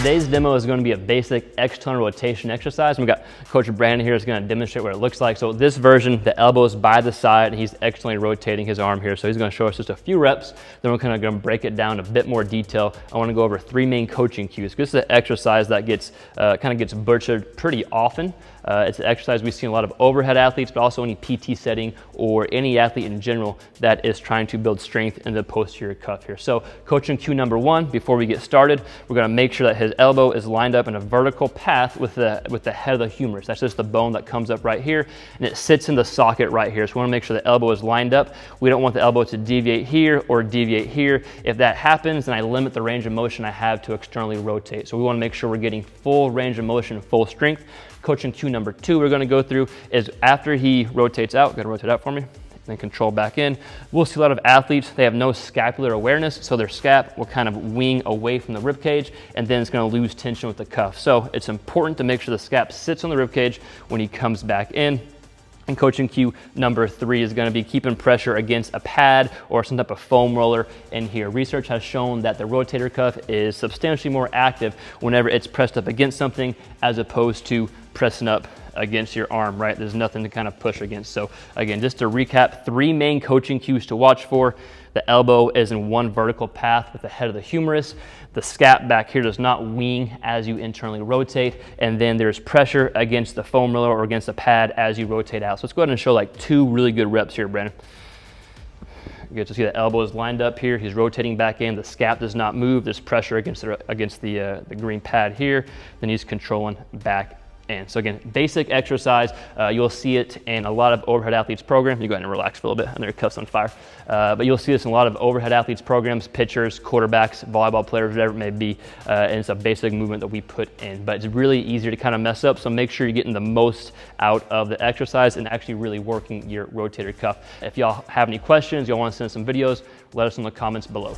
Today's demo is going to be a basic external rotation exercise. We got Coach Brandon here is going to demonstrate what it looks like. So this version, the elbow is by the side and he's externally rotating his arm here. So he's going to show us just a few reps. Then we're kind of going to break it down a bit more detail. I want to go over 3 main coaching cues. This is an exercise that gets butchered pretty often. It's an exercise we see in a lot of overhead athletes, but also any PT setting or any athlete in general that is trying to build strength in the posterior cuff here. So coaching cue number 1, before we get started, we're going to make sure that his elbow is lined up in a vertical path with the head of the humerus. That's just the bone that comes up right here, and it sits in the socket right here. So we want to make sure the elbow is lined up. We don't want the elbow to deviate here or deviate here. If that happens, then I limit the range of motion I have to externally rotate. So we want to make sure we're getting full range of motion, full strength. Coaching cue number 2 we're going to go through is after he rotates out, go to rotate out for me, then control back in. We'll see a lot of athletes, they have no scapular awareness, so their scap will kind of wing away from the rib cage, and then it's going to lose tension with the cuff. So it's important to make sure the scap sits on the rib cage when he comes back in. And coaching cue number 3 is going to be keeping pressure against a pad or some type of foam roller in here. Research has shown that the rotator cuff is substantially more active whenever it's pressed up against something as opposed to pressing up against your arm, right? There's nothing to kind of push against. So again, just to recap, 3 main coaching cues to watch for. The elbow is in one vertical path with the head of the humerus. The scap back here does not wing as you internally rotate. And then there's pressure against the foam roller or against the pad as you rotate out. So let's go ahead and show like 2 really good reps here, Brandon. You get to see the elbow is lined up here. He's rotating back in. The scap does not move. There's pressure against the green pad here. Then he's controlling back. And so again, basic exercise, you'll see it in a lot of overhead athletes programs. You go ahead and relax for a little bit. I know your cuff's on fire. But you'll see this in a lot of overhead athletes programs, pitchers, quarterbacks, volleyball players, whatever it may be. And it's a basic movement that we put in. But it's really easy to kind of mess up. So make sure you're getting the most out of the exercise and actually really working your rotator cuff. If y'all have any questions, y'all want to send some videos, let us know in the comments below.